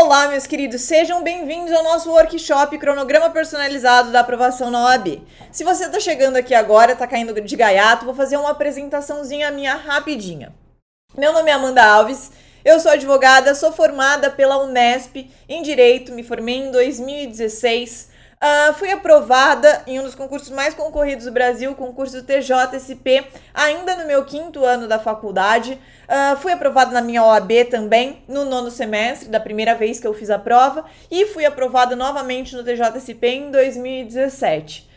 Olá, meus queridos, sejam bem-vindos ao nosso workshop Cronograma Personalizado da Aprovação na OAB. Se você está chegando aqui agora, está caindo de gaiato, vou fazer uma apresentaçãozinha minha rapidinha. Meu nome é Amanda Alves, eu sou advogada, sou formada pela Unesp em Direito, me formei em 2016. Fui aprovada em um dos concursos mais concorridos do Brasil, o concurso do TJSP, ainda no meu 5º ano da faculdade. Fui aprovada na minha OAB também, no 9º semestre, da primeira vez que eu fiz a prova, e fui aprovada novamente no TJSP em 2017.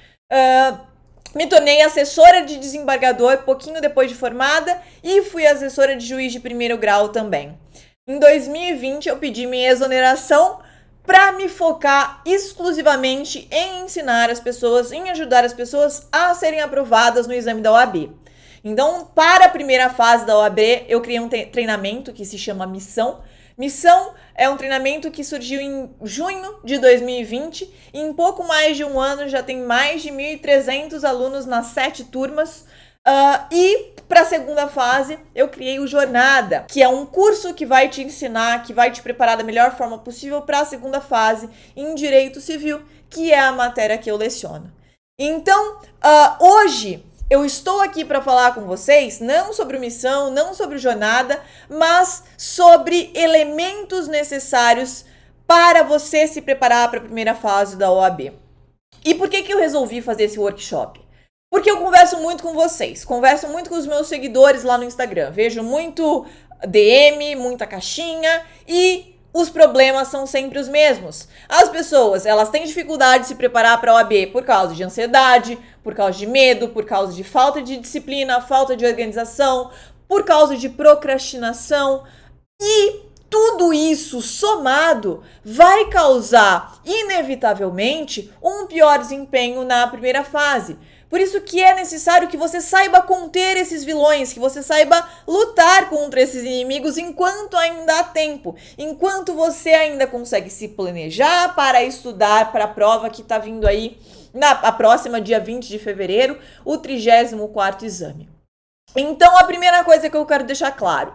Me tornei assessora de desembargador pouquinho depois de formada e fui assessora de juiz de primeiro grau também. Em 2020 eu pedi minha exoneração para me focar exclusivamente em ensinar as pessoas, em ajudar as pessoas a serem aprovadas no exame da OAB. Então, para a primeira fase da OAB, eu criei um treinamento que se chama Missão. Missão é um treinamento que surgiu em junho de 2020 e em pouco mais de um ano já tem mais de 1.300 alunos nas 7 turmas. E para a segunda fase, eu criei o Jornada, que é um curso que vai te ensinar, que vai te preparar da melhor forma possível para a segunda fase em Direito Civil, que é a matéria que eu leciono. Então, hoje eu estou aqui para falar com vocês, não sobre Missão, não sobre Jornada, mas sobre elementos necessários para você se preparar para a primeira fase da OAB. E por que eu resolvi fazer esse workshop? Porque eu converso muito com vocês, converso muito com os meus seguidores lá no Instagram, vejo muito DM, muita caixinha e os problemas são sempre os mesmos. As pessoas, elas têm dificuldade de se preparar para a OAB por causa de ansiedade, por causa de medo, por causa de falta de disciplina, falta de organização, por causa de procrastinação e tudo isso somado vai causar, inevitavelmente, um pior desempenho na primeira fase. Por isso que é necessário que você saiba conter esses vilões, que você saiba lutar contra esses inimigos enquanto ainda há tempo, enquanto você ainda consegue se planejar para estudar para a prova que está vindo aí, a próxima dia 20 de fevereiro, o 34º exame. Então, a primeira coisa que eu quero deixar claro: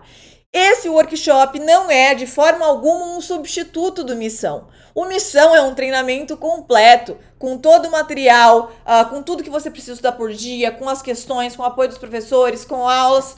esse workshop não é de forma alguma um substituto do Missão. O Missão é um treinamento completo, com todo o material, com tudo que você precisa estudar por dia, com as questões, com o apoio dos professores, com aulas,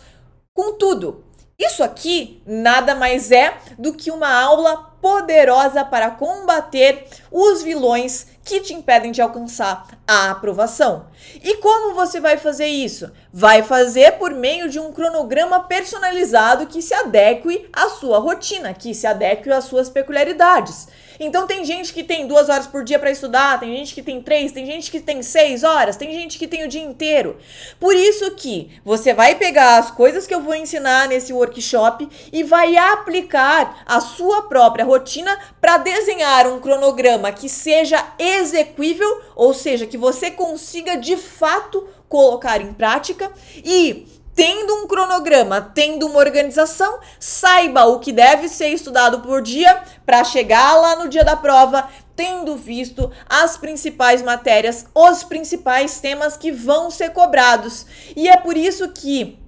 com tudo. Isso aqui nada mais é do que uma aula poderosa para combater os vilões que te impedem de alcançar a aprovação. E como você vai fazer isso? Vai fazer por meio de um cronograma personalizado que se adeque à sua rotina, que se adeque às suas peculiaridades. Então tem gente que tem 2 horas por dia para estudar, tem gente que tem 3, tem gente que tem 6 horas, tem gente que tem o dia inteiro. Por isso que você vai pegar as coisas que eu vou ensinar nesse workshop e vai aplicar a sua própria rotina para desenhar um cronograma que seja exequível, ou seja, que você consiga de fato colocar em prática e, tendo um cronograma, tendo uma organização, saiba o que deve ser estudado por dia para chegar lá no dia da prova, tendo visto as principais matérias, os principais temas que vão ser cobrados. E é por isso que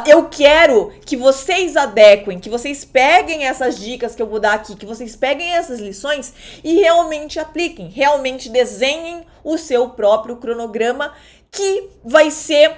eu quero que vocês adequem, que vocês peguem essas dicas que eu vou dar aqui, que vocês peguem essas lições e realmente apliquem, realmente desenhem o seu próprio cronograma, que vai ser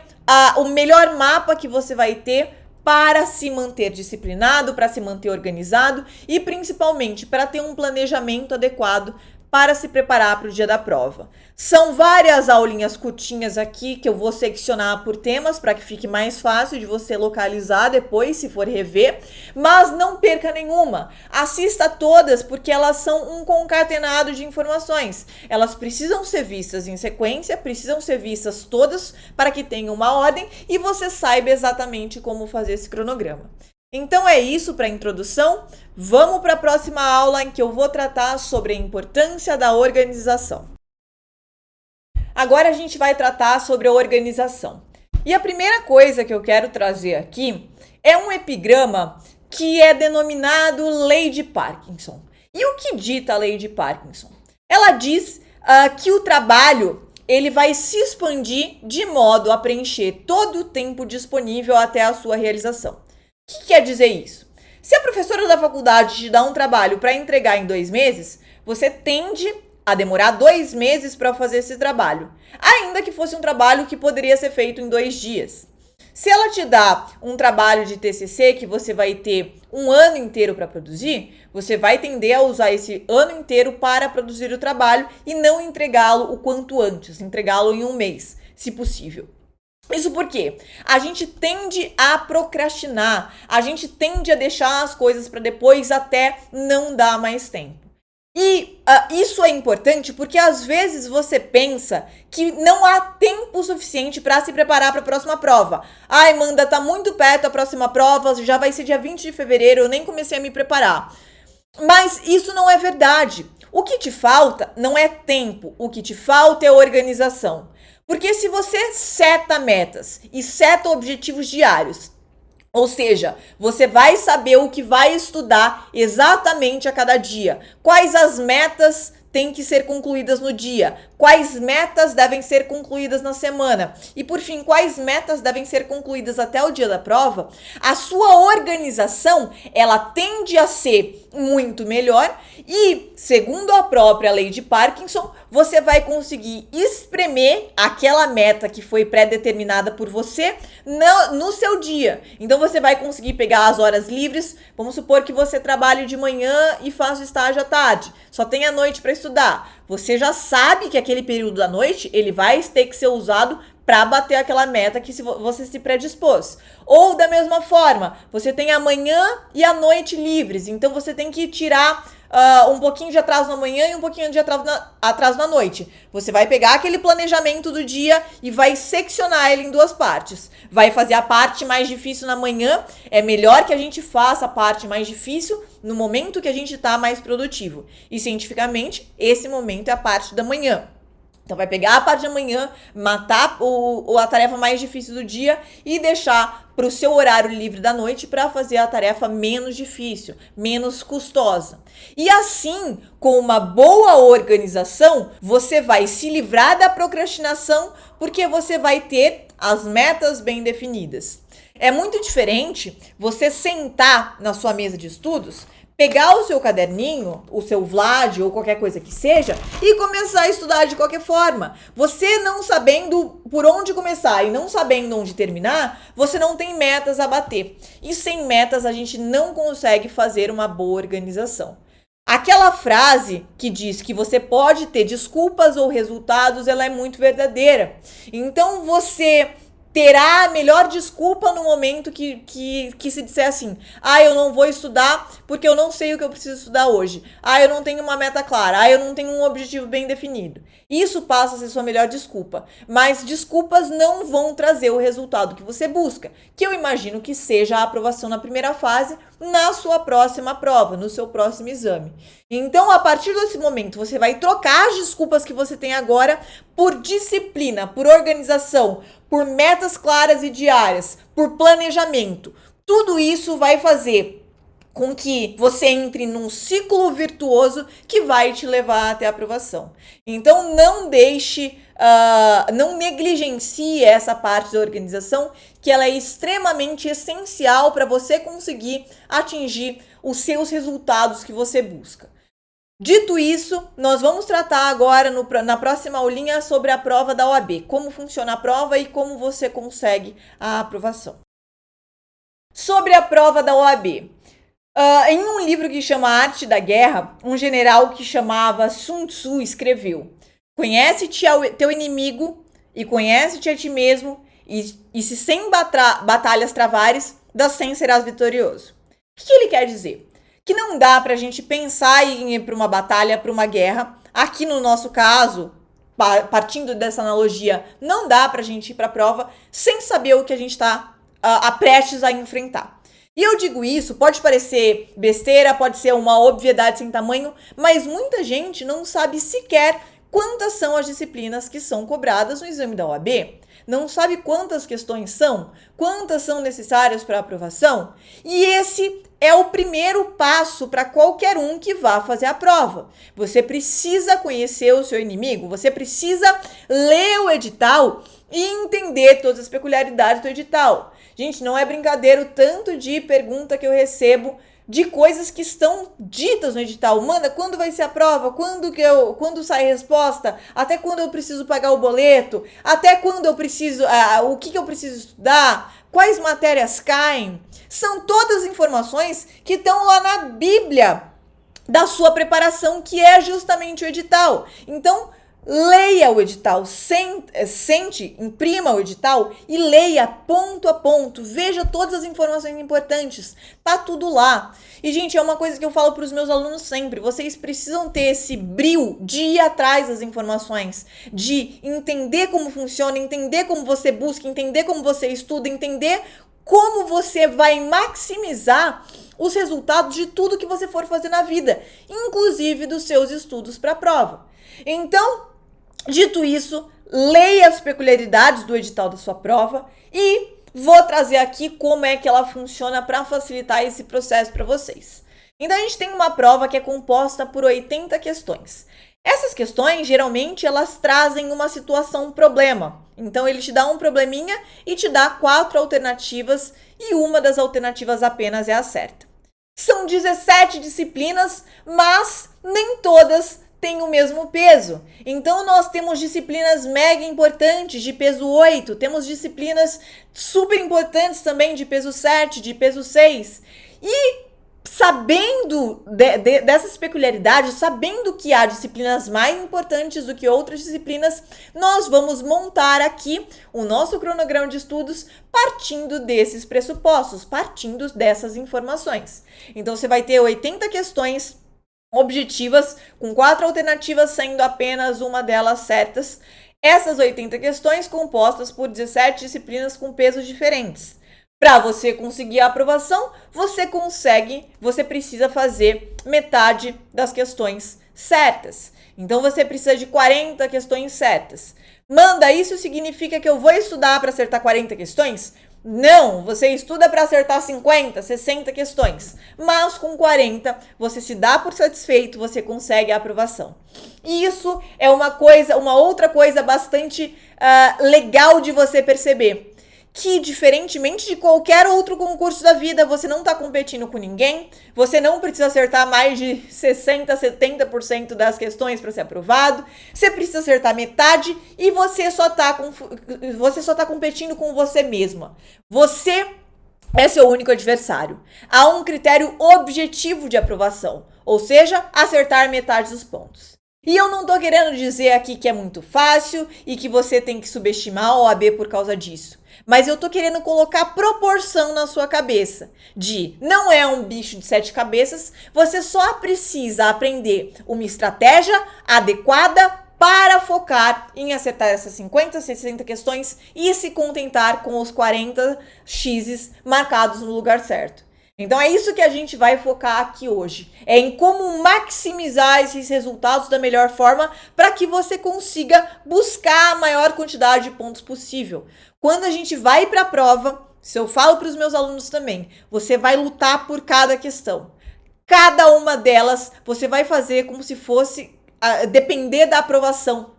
o melhor mapa que você vai ter para se manter disciplinado, para se manter organizado e principalmente para ter um planejamento adequado para se preparar para o dia da prova. São várias aulinhas curtinhas aqui que eu vou seccionar por temas para que fique mais fácil de você localizar depois, se for rever, mas não perca nenhuma. Assista todas porque elas são um concatenado de informações. Elas precisam ser vistas em sequência, precisam ser vistas todas para que tenha uma ordem e você saiba exatamente como fazer esse cronograma. Então é isso para a introdução. Vamos para a próxima aula em que eu vou tratar sobre a importância da organização. Agora a gente vai tratar sobre a organização. E a primeira coisa que eu quero trazer aqui é um epigrama que é denominado Lei de Parkinson. E o que dita a Lei de Parkinson? Ela diz que o trabalho ele vai se expandir de modo a preencher todo o tempo disponível até a sua realização. O que quer dizer isso? Se a professora da faculdade te dá um trabalho para entregar em 2 meses, você tende a demorar 2 meses para fazer esse trabalho, ainda que fosse um trabalho que poderia ser feito em 2 dias. Se ela te dá um trabalho de TCC que você vai ter um ano inteiro para produzir, você vai tender a usar esse ano inteiro para produzir o trabalho e não entregá-lo o quanto antes, entregá-lo em 1 mês, se possível. Isso porque a gente tende a procrastinar, a gente tende a deixar as coisas para depois até não dar mais tempo. E isso é importante porque às vezes você pensa que não há tempo suficiente para se preparar para a próxima prova. Ai, Amanda, tá muito perto a próxima prova, já vai ser dia 20 de fevereiro, eu nem comecei a me preparar. Mas isso não é verdade. O que te falta não é tempo, o que te falta é organização. Porque se você seta metas e seta objetivos diários, ou seja, você vai saber o que vai estudar exatamente a cada dia. Quais as metas têm que ser concluídas no dia? Quais metas devem ser concluídas na semana? E por fim, quais metas devem ser concluídas até o dia da prova? A sua organização, ela tende a ser muito melhor e, segundo a própria lei de Parkinson, você vai conseguir espremer aquela meta que foi pré-determinada por você no seu dia. Então você vai conseguir pegar as horas livres. Vamos supor que você trabalhe de manhã e faça o estágio à tarde. Só tem a noite para estudar. Você já sabe que aquele período da noite ele vai ter que ser usado para bater aquela meta que você se predispôs. Ou da mesma forma, você tem a manhã e a noite livres. Então você tem que tirar um pouquinho de atraso na manhã e um pouquinho de atraso na noite. Você vai pegar aquele planejamento do dia e vai seccionar ele em 2 partes. Vai fazer a parte mais difícil na manhã. É melhor que a gente faça a parte mais difícil no momento que a gente está mais produtivo. E cientificamente, esse momento é a parte da manhã. Então vai pegar a parte da manhã, matar a tarefa mais difícil do dia e deixar para o seu horário livre da noite para fazer a tarefa menos difícil, menos custosa. E assim, com uma boa organização, você vai se livrar da procrastinação porque você vai ter as metas bem definidas. É muito diferente você sentar na sua mesa de estudos, pegar o seu caderninho, o seu Vlad ou qualquer coisa que seja e começar a estudar de qualquer forma. Você não sabendo por onde começar e não sabendo onde terminar, você não tem metas a bater. E sem metas a gente não consegue fazer uma boa organização. Aquela frase que diz que você pode ter desculpas ou resultados, ela é muito verdadeira. Então você terá a melhor desculpa no momento que se disser assim: eu não vou estudar porque eu não sei o que eu preciso estudar hoje. Eu não tenho uma meta clara. Eu não tenho um objetivo bem definido. Isso passa a ser sua melhor desculpa. Mas desculpas não vão trazer o resultado que você busca, que eu imagino que seja a aprovação na primeira fase, na sua próxima prova, no seu próximo exame. Então, a partir desse momento, você vai trocar as desculpas que você tem agora por disciplina, por organização, por metas claras e diárias, por planejamento. Tudo isso vai fazer com que você entre num ciclo virtuoso que vai te levar até a aprovação. Então, não deixe, não negligencie essa parte da organização, que ela é extremamente essencial para você conseguir atingir os seus resultados que você busca. Dito isso, nós vamos tratar agora na próxima aulinha sobre a prova da OAB, como funciona a prova e como você consegue a aprovação. Sobre a prova da OAB, em um livro que chama Arte da Guerra, um general que chamava Sun Tzu escreveu: conhece-te teu inimigo e conhece-te a ti mesmo, e se 100 batalhas travares, das 100 serás vitorioso. O que ele quer dizer? Que não dá pra gente pensar em ir para uma batalha, para uma guerra. Aqui no nosso caso, partindo dessa analogia, não dá pra gente ir pra prova sem saber o que a gente está prestes a enfrentar. E eu digo isso, pode parecer besteira, pode ser uma obviedade sem tamanho, mas muita gente não sabe sequer quantas são as disciplinas que são cobradas no exame da OAB. Não sabe quantas questões são, quantas são necessárias para aprovação. E esse é o primeiro passo para qualquer um que vá fazer a prova. Você precisa conhecer o seu inimigo, você precisa ler o edital e entender todas as peculiaridades do edital. Gente, não é brincadeira o tanto de pergunta que eu recebo de coisas que estão ditas no edital. Manda, quando vai ser a prova? Quando sai a resposta? Até quando eu preciso pagar o boleto? Até quando eu preciso, o que eu preciso estudar? Quais matérias caem? São todas informações que estão lá na Bíblia da sua preparação, que é justamente o edital. Então, leia o edital, imprima o edital e leia ponto a ponto, veja todas as informações importantes, tá tudo lá. E, gente, é uma coisa que eu falo para os meus alunos sempre, vocês precisam ter esse brio de ir atrás das informações, de entender como funciona, entender como você busca, entender como você estuda, entender como você vai maximizar os resultados de tudo que você for fazer na vida, inclusive dos seus estudos para a prova. Então, dito isso, leia as peculiaridades do edital da sua prova e vou trazer aqui como é que ela funciona para facilitar esse processo para vocês. Então, a gente tem uma prova que é composta por 80 questões. Essas questões, geralmente, elas trazem uma situação, um problema. Então, ele te dá um probleminha e te dá 4 alternativas e uma das alternativas apenas é a certa. São 17 disciplinas, mas nem todas têm o mesmo peso. Então, nós temos disciplinas mega importantes de peso 8, temos disciplinas super importantes também de peso 7, de peso 6. E sabendo dessas peculiaridades, sabendo que há disciplinas mais importantes do que outras disciplinas, nós vamos montar aqui o nosso cronograma de estudos partindo desses pressupostos, partindo dessas informações. Então, você vai ter 80 questões objetivas, com 4 alternativas, sendo apenas uma delas certas. Essas 80 questões compostas por 17 disciplinas com pesos diferentes. Para você conseguir a aprovação, você precisa fazer metade das questões certas. Então, você precisa de 40 questões certas. Manda, isso significa que eu vou estudar para acertar 40 questões? Não, você estuda para acertar 50, 60 questões, mas com 40 você se dá por satisfeito, você consegue a aprovação. E isso é uma outra coisa bastante legal de você perceber, que diferentemente de qualquer outro concurso da vida, você não está competindo com ninguém, você não precisa acertar mais de 60%, 70% das questões para ser aprovado, você precisa acertar metade e você só está competindo com você mesma. Você é seu único adversário. Há um critério objetivo de aprovação, ou seja, acertar metade dos pontos. E eu não tô querendo dizer aqui que é muito fácil e que você tem que subestimar a OAB por causa disso. Mas eu tô querendo colocar proporção na sua cabeça de não é um bicho de 7 cabeças, você só precisa aprender uma estratégia adequada para focar em acertar essas 50, 60 questões e se contentar com os 40 X's marcados no lugar certo. Então é isso que a gente vai focar aqui hoje, é em como maximizar esses resultados da melhor forma para que você consiga buscar a maior quantidade de pontos possível. Quando a gente vai para a prova, se eu falo para os meus alunos também, você vai lutar por cada questão. Cada uma delas você vai fazer como se fosse depender da aprovação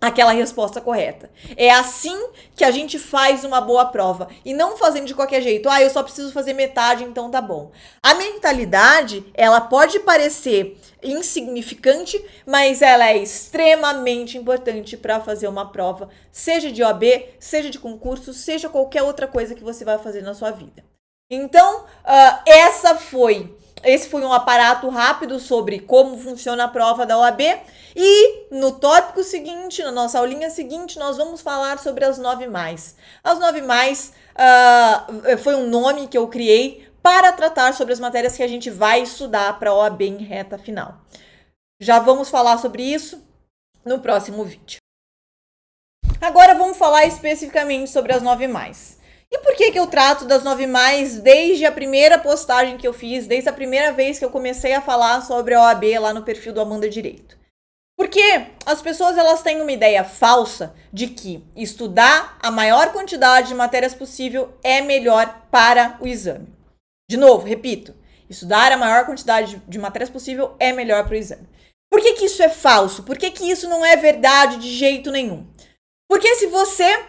aquela resposta correta. É assim que a gente faz uma boa prova e não fazendo de qualquer jeito. Eu só preciso fazer metade, então tá bom. A mentalidade, ela pode parecer insignificante, mas ela é extremamente importante para fazer uma prova, seja de OAB, seja de concurso, seja qualquer outra coisa que você vai fazer na sua vida. Então, esse foi um aparato rápido sobre como funciona a prova da OAB. E no tópico seguinte, na nossa aulinha seguinte, nós vamos falar sobre as 9+. As 9+, foi um nome que eu criei para tratar sobre as matérias que a gente vai estudar para a OAB em reta final. Já vamos falar sobre isso no próximo vídeo. Agora vamos falar especificamente sobre as 9+. E por que eu trato das 9+, desde a primeira postagem que eu fiz, desde a primeira vez que eu comecei a falar sobre a OAB lá no perfil do Amanda Direito? Porque as pessoas elas têm uma ideia falsa de que estudar a maior quantidade de matérias possível é melhor para o exame. De novo, repito, estudar a maior quantidade de matérias possível é melhor para o exame. Por que isso é falso? Por que isso não é verdade de jeito nenhum? Porque se você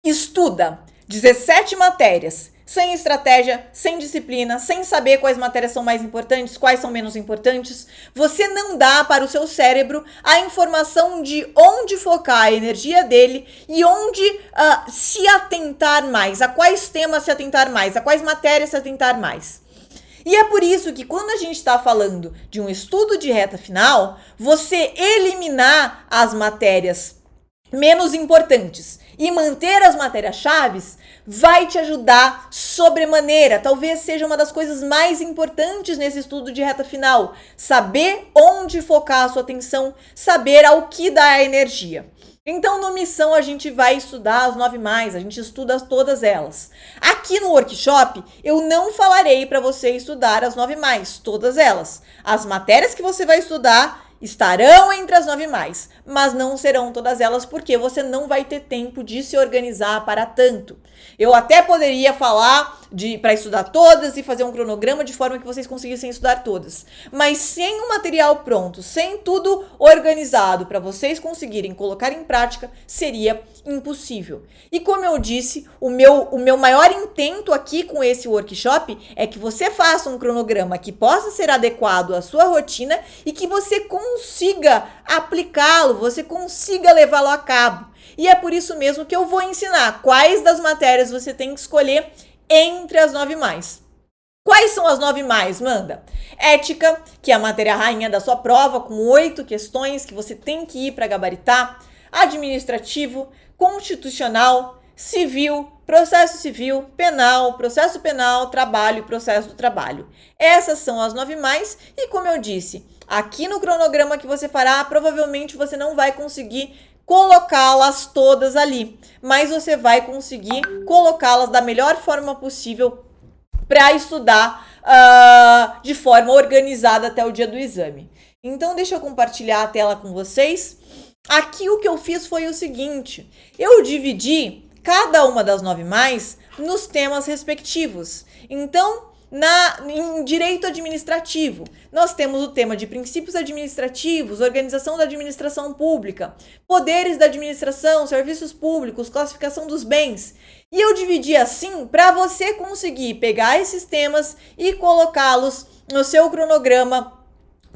estuda 17 matérias, sem estratégia, sem disciplina, sem saber quais matérias são mais importantes, quais são menos importantes, você não dá para o seu cérebro a informação de onde focar a energia dele e onde se atentar mais, a quais temas se atentar mais, a quais matérias se atentar mais. E é por isso que quando a gente está falando de um estudo de reta final, você eliminar as matérias menos importantes e manter as matérias-chave vai te ajudar sobremaneira. Talvez seja uma das coisas mais importantes nesse estudo de reta final. Saber onde focar a sua atenção, saber ao que dar energia. Então, no Missão, a gente vai estudar as 9+, a gente estuda todas elas. Aqui no workshop, eu não falarei para você estudar as 9+, todas elas. As matérias que você vai estudar estarão entre as 9+, mas não serão todas elas porque você não vai ter tempo de se organizar para tanto. Eu até poderia falar para estudar todas e fazer um cronograma de forma que vocês conseguissem estudar todas, mas sem o material pronto, sem tudo organizado para vocês conseguirem colocar em prática, seria impossível. E como eu disse, o meu maior intento aqui com esse workshop é que você faça um cronograma que possa ser adequado à sua rotina e que você consiga aplicá-lo, você consiga levá-lo a cabo. E é por isso mesmo que eu vou ensinar quais das matérias você tem que escolher entre as 9+. Quais são as 9+, Manda? Ética, que é a matéria rainha da sua prova, com 8 questões que você tem que ir para gabaritar. Administrativo, constitucional, civil, processo civil, penal, processo penal, trabalho e processo do trabalho. Essas são as 9+, e como eu disse, aqui no cronograma que você fará, provavelmente você não vai conseguir colocá-las todas ali, mas você vai conseguir colocá-las da melhor forma possível para estudar de forma organizada até o dia do exame. Então, deixa eu compartilhar a tela com vocês. Aqui o que eu fiz foi o seguinte, eu dividi cada uma das 9+ nos temas respectivos. Então, em direito administrativo, nós temos o tema de princípios administrativos, organização da administração pública, poderes da administração, serviços públicos, classificação dos bens. E eu dividi assim para você conseguir pegar esses temas e colocá-los no seu cronograma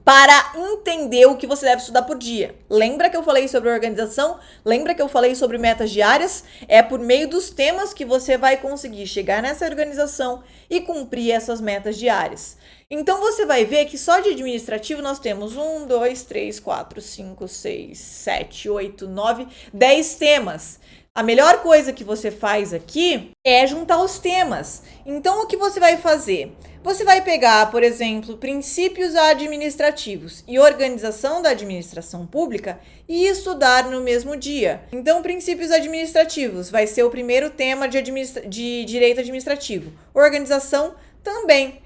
para entender o que você deve estudar por dia. Lembra que eu falei sobre organização? Lembra que eu falei sobre metas diárias? É por meio dos temas que você vai conseguir chegar nessa organização e cumprir essas metas diárias. Então, você vai ver que só de administrativo nós temos 1, 2, 3, 4, 5, 6, 7, 8, 9, 10 temas. A melhor coisa que você faz aqui é juntar os temas. Então, o que você vai fazer? Você vai pegar, por exemplo, princípios administrativos e organização da administração pública e estudar no mesmo dia. Então, princípios administrativos vai ser o primeiro tema de direito administrativo. Organização também.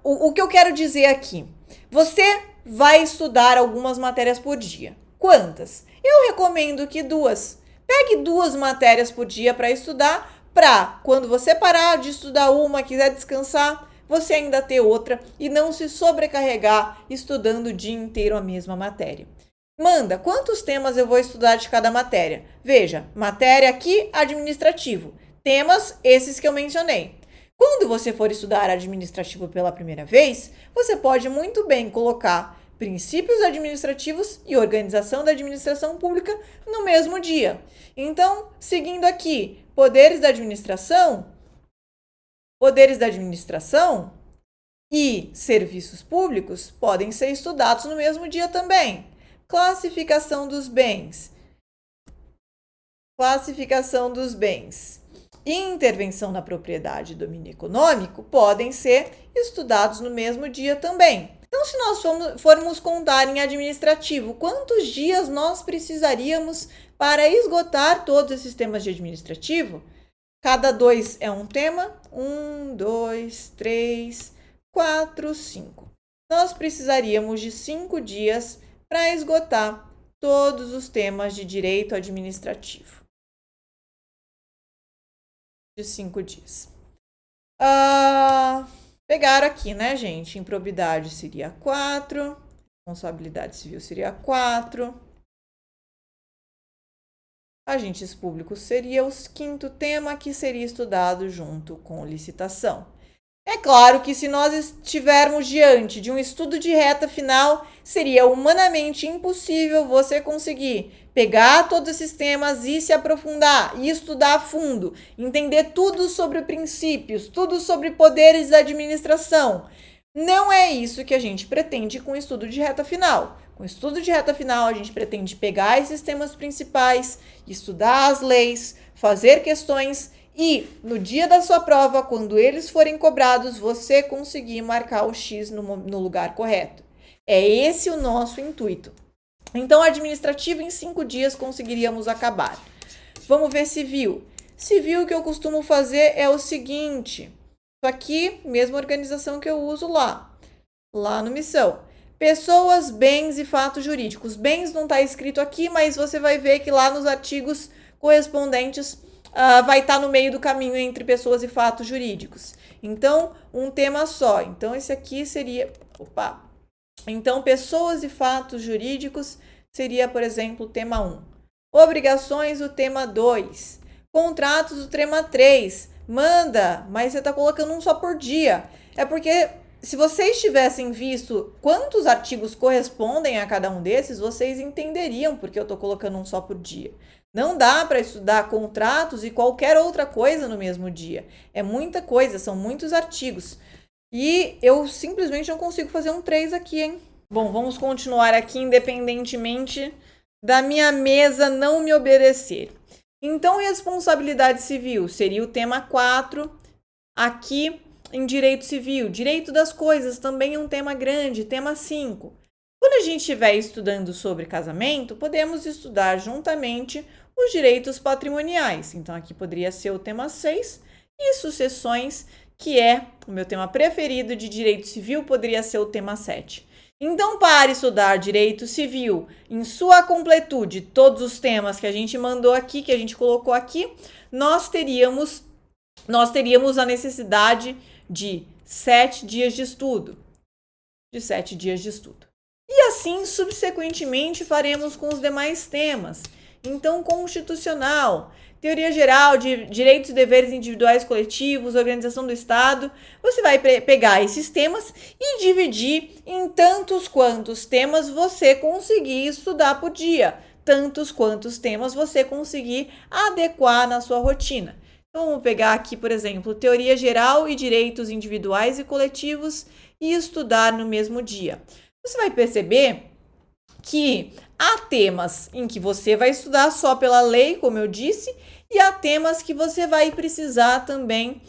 O que eu quero dizer aqui? Você vai estudar algumas matérias por dia. Quantas? Eu recomendo que 2. Pegue 2 matérias por dia para estudar, para quando você parar de estudar uma, quiser descansar, você ainda ter outra e não se sobrecarregar estudando o dia inteiro a mesma matéria. Manda, quantos temas eu vou estudar de cada matéria? Veja, matéria aqui, administrativo. Temas, esses que eu mencionei. Quando você for estudar administrativo pela primeira vez, você pode muito bem colocar princípios administrativos e organização da administração pública no mesmo dia. Então, seguindo aqui, poderes da administração e serviços públicos podem ser estudados no mesmo dia também. Classificação dos bens e intervenção na propriedade e domínio econômico podem ser estudados no mesmo dia também. Então, se nós formos contar em administrativo, quantos dias nós precisaríamos para esgotar todos esses temas de administrativo? Cada 2 é um tema. 1, 2, 3, 4, 5. Nós precisaríamos de 5 dias para esgotar todos os temas de direito administrativo. De 5 dias. Pegaram aqui, né, gente? Improbidade seria 4. Responsabilidade civil seria 4. Agentes públicos seria o quinto tema que seria estudado junto com licitação. É claro que se nós estivermos diante de um estudo de reta final, seria humanamente impossível você conseguir pegar todos esses temas e se aprofundar e estudar a fundo, entender tudo sobre princípios, tudo sobre poderes da administração. Não é isso que a gente pretende com o estudo de reta final. Com o estudo de reta final, a gente pretende pegar esses temas principais, estudar as leis, fazer questões e, no dia da sua prova, quando eles forem cobrados, você conseguir marcar o X no lugar correto. É esse o nosso intuito. Então, administrativo, em 5 dias conseguiríamos acabar. Vamos ver civil. Civil, o que eu costumo fazer é o seguinte. Isso aqui, mesma organização que eu uso lá no Missão. Pessoas, bens e fatos jurídicos. Bens não está escrito aqui, mas você vai ver que lá nos artigos correspondentes vai estar no meio do caminho entre pessoas e fatos jurídicos. Então, um tema só. Então, esse aqui seria... Então, pessoas e fatos jurídicos seria, por exemplo, o tema 1. Obrigações, o tema 2. Contratos, o tema 3. Manda, mas você está colocando um só por dia. É porque, se vocês tivessem visto quantos artigos correspondem a cada um desses, vocês entenderiam porque eu estou colocando um só por dia. Não dá para estudar contratos e qualquer outra coisa no mesmo dia. É muita coisa, são muitos artigos. E eu simplesmente não consigo fazer um 3 aqui, hein? Bom, vamos continuar aqui independentemente da minha mesa não me obedecer. Então, responsabilidade civil seria o tema 4 aqui em direito civil. Direito das coisas também é um tema grande, tema 5. Quando a gente estiver estudando sobre casamento, podemos estudar juntamente os direitos patrimoniais. Então, aqui poderia ser o tema 6 e sucessões, que é o meu tema preferido de direito civil, poderia ser o tema 7. Então, para estudar direito civil em sua completude, todos os temas que a gente mandou aqui, que a gente colocou aqui, nós teríamos a necessidade de 7 dias de estudo. E assim, subsequentemente, faremos com os demais temas. Então, constitucional, teoria geral de direitos e deveres individuais coletivos, organização do Estado. Você vai pegar esses temas e dividir em tantos quantos temas você conseguir estudar por dia, tantos quantos temas você conseguir adequar na sua rotina. Então, vamos pegar aqui, por exemplo, teoria geral e direitos individuais e coletivos e estudar no mesmo dia. Você vai perceber que há temas em que você vai estudar só pela lei, como eu disse, e há temas que você vai precisar também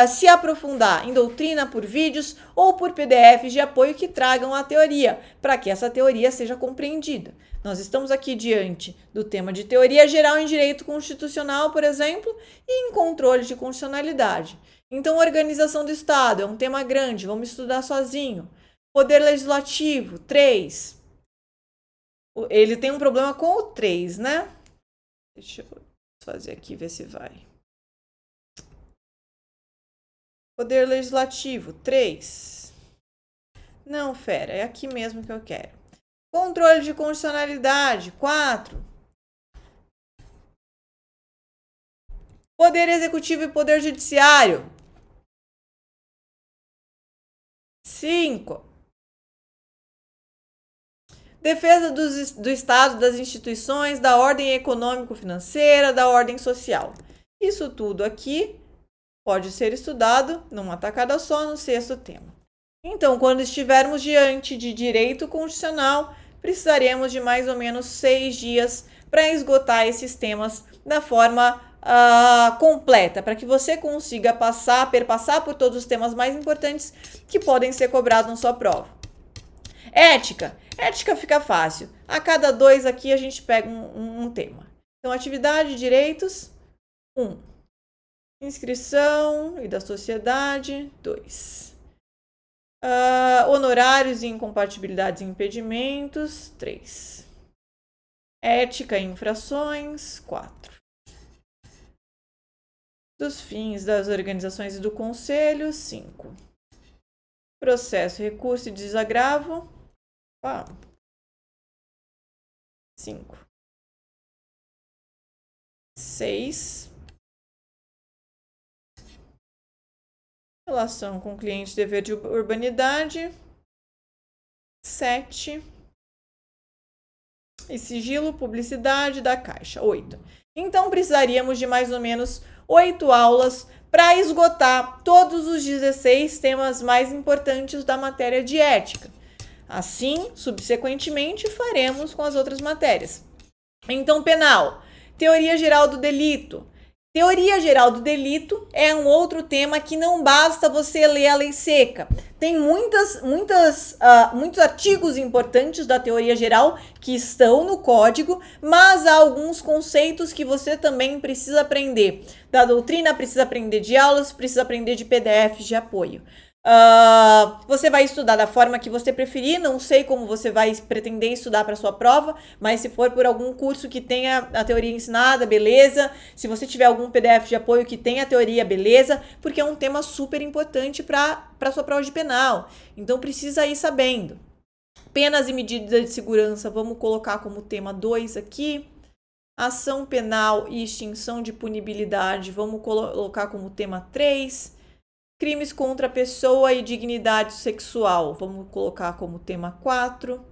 se aprofundar em doutrina por vídeos ou por PDFs de apoio que tragam a teoria, para que essa teoria seja compreendida. Nós estamos aqui diante do tema de teoria geral em direito constitucional, por exemplo, e em controle de constitucionalidade. Então, organização do Estado é um tema grande, vamos estudar sozinho. Poder legislativo, 3. Ele tem um problema com o 3, né? Deixa eu fazer aqui, ver se vai. Poder legislativo, 3. Não, fera, é aqui mesmo que eu quero. Controle de constitucionalidade, 4. Poder executivo e poder judiciário, 5. Defesa do Estado, das instituições, da ordem econômico-financeira, da ordem social. Isso tudo aqui pode ser estudado numa tacada só no 6º tema. Então, quando estivermos diante de direito constitucional, precisaremos de mais ou menos 6 dias para esgotar esses temas da forma completa, para que você consiga perpassar por todos os temas mais importantes que podem ser cobrados na sua prova. Ética fica fácil. A cada 2 aqui a gente pega um tema. Então, atividade, direitos, 1. Inscrição e da sociedade, 2. Honorários e incompatibilidades e impedimentos, 3. Ética e infrações, 4. Dos fins das organizações e do conselho, 5. Processo, recurso e desagravo, 5. 6. Relação com cliente, dever de urbanidade. 7. E sigilo, publicidade da Caixa. 8. Então, precisaríamos de mais ou menos 8 aulas para esgotar todos os 16 temas mais importantes da matéria de ética. Assim, subsequentemente, faremos com as outras matérias. Então, penal, teoria geral do delito. Teoria geral do delito é um outro tema que não basta você ler a lei seca. Tem muitos artigos importantes da teoria geral que estão no código, mas há alguns conceitos que você também precisa aprender. Da doutrina, precisa aprender de aulas, precisa aprender de PDFs de apoio. Você vai estudar da forma que você preferir, não sei como você vai pretender estudar para sua prova, mas se for por algum curso que tenha a teoria ensinada, beleza. Se você tiver algum PDF de apoio que tenha a teoria, beleza, porque é um tema super importante para sua prova de penal, então precisa ir sabendo. Penas e medidas de segurança, vamos colocar como tema 2 aqui. Ação penal e extinção de punibilidade, vamos colocar como tema 3. Crimes contra a pessoa e dignidade sexual, vamos colocar como tema 4.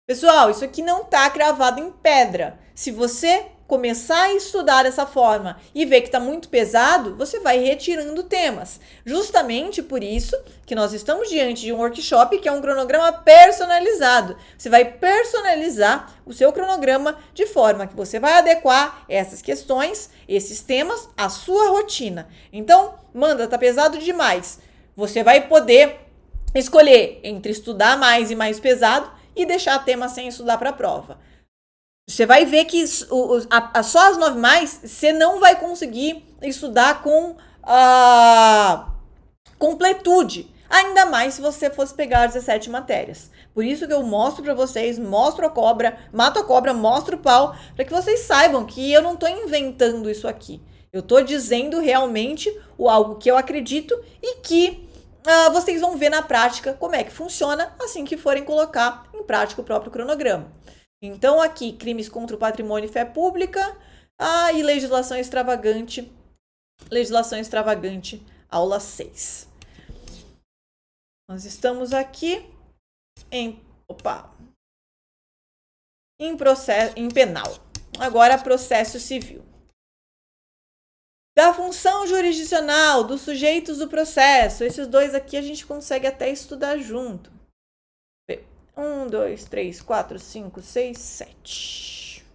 Pessoal, isso aqui não está cravado em pedra. Se você começar a estudar dessa forma e ver que está muito pesado, você vai retirando temas. Justamente por isso que nós estamos diante de um workshop que é um cronograma personalizado. Você vai personalizar o seu cronograma de forma que você vai adequar essas questões, esses temas, à sua rotina. Então, manda, tá pesado demais. Você vai poder escolher entre estudar mais e mais pesado e deixar tema sem estudar para a prova. Você vai ver que só as 9 mais, você não vai conseguir estudar com completude. Ainda mais se você fosse pegar 17 matérias. Por isso que eu mostro para vocês, mostro a cobra, mato a cobra, mostro o pau, para que vocês saibam que eu não estou inventando isso aqui. Eu estou dizendo realmente algo que eu acredito e que vocês vão ver na prática como é que funciona assim que forem colocar em prática o próprio cronograma. Então, aqui, crimes contra o patrimônio e fé pública, e legislação extravagante, aula 6. Nós estamos aqui em penal. Agora, processo civil. Da função jurisdicional, dos sujeitos do processo, esses dois aqui a gente consegue até estudar junto. 1, 2, 3, 4, 5, 6, 7.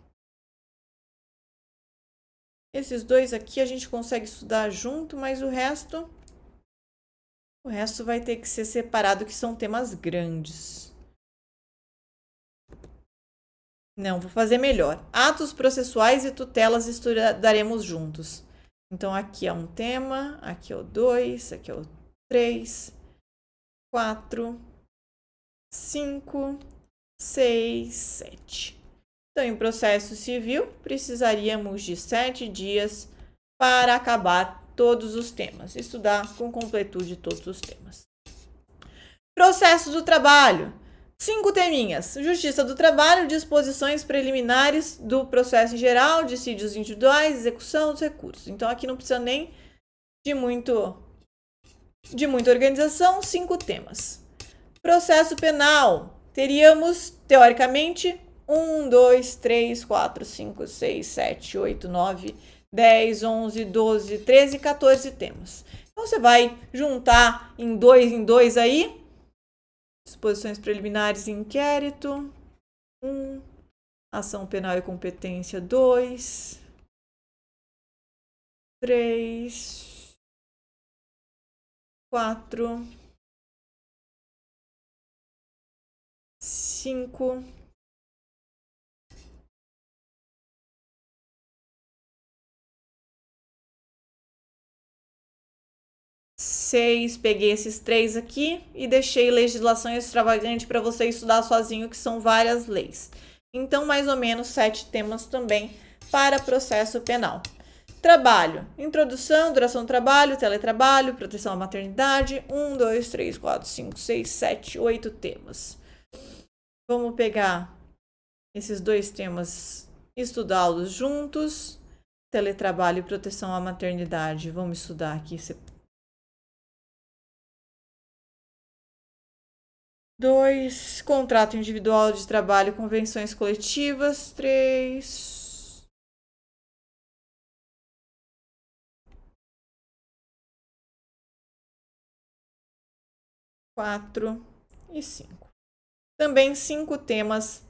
Esses dois aqui a gente consegue estudar junto, mas o resto vai ter que ser separado, que são temas grandes. Não, vou fazer melhor. Atos processuais e tutelas estudaremos juntos. Então, aqui é um tema, aqui é o 2, aqui é o 3, 4... 5, 6, 7. Então, em processo civil, precisaríamos de 7 dias para acabar todos os temas, estudar com completude todos os temas. Processo do trabalho, 5 teminhas. Justiça do trabalho, disposições preliminares do processo em geral, dissídios individuais, execução dos recursos. Então, aqui não precisa nem de muita organização, 5 temas. Processo penal, teríamos, teoricamente, 1, 2, 3, 4, 5, 6, 7, 8, 9, 10, 11, 12, 13, 14 temas. Então, você vai juntar em dois aí, disposições preliminares e inquérito, 1, ação penal e competência, 2, 3, 4, 5, 6, peguei esses 3 aqui e deixei legislação extravagante para você estudar sozinho, que são várias leis. Então, mais ou menos 7 temas também para processo penal. Trabalho, introdução, duração do trabalho, teletrabalho, proteção à maternidade, 1, 2, 3, 4, 5, 6, 7, 8 temas. Vamos pegar esses 2 temas, estudá-los juntos. teletrabalho e proteção à maternidade. Vamos estudar aqui. 2, contrato individual de trabalho, convenções coletivas. 3, 4 e 5. Também 5 temas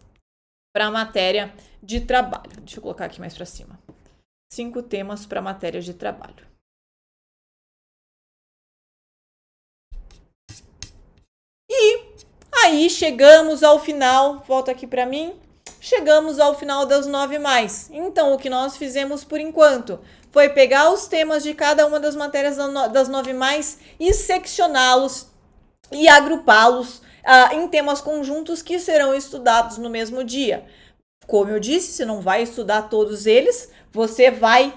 para a matéria de trabalho. Deixa eu colocar aqui mais para cima. 5 temas para a matéria de trabalho. E aí chegamos ao final, volta aqui para mim, chegamos ao final das 9 mais. Então, o que nós fizemos por enquanto foi pegar os temas de cada uma das matérias das 9 mais e seccioná-los e agrupá-los em temas conjuntos que serão estudados no mesmo dia. Como eu disse, você não vai estudar todos eles, você vai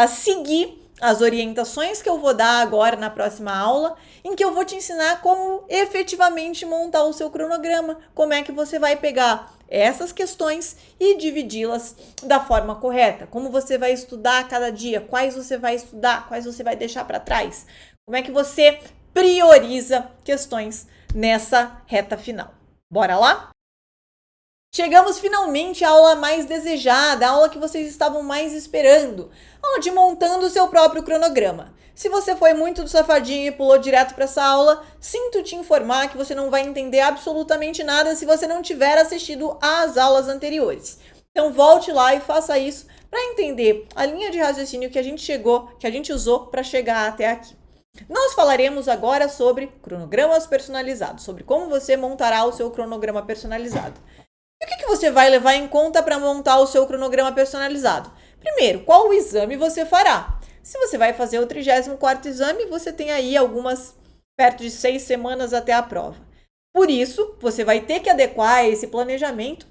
seguir as orientações que eu vou dar agora na próxima aula, em que eu vou te ensinar como efetivamente montar o seu cronograma, como é que você vai pegar essas questões e dividi-las da forma correta, como você vai estudar cada dia, quais você vai estudar, quais você vai deixar para trás, como é que você prioriza questões nessa reta final. Bora lá? Chegamos finalmente à aula mais desejada, a aula que vocês estavam mais esperando, a aula de montando o seu próprio cronograma. Se você foi muito do safadinho e pulou direto para essa aula, sinto te informar que você não vai entender absolutamente nada se você não tiver assistido às aulas anteriores. Então volte lá e faça isso para entender a linha de raciocínio que a gente usou para chegar até aqui. Nós falaremos agora sobre cronogramas personalizados, sobre como você montará o seu cronograma personalizado. E o que você vai levar em conta para montar o seu cronograma personalizado? Primeiro, qual o exame você fará? Se você vai fazer o 34º exame, você tem aí perto de 6 semanas até a prova. Por isso, você vai ter que adequar esse planejamento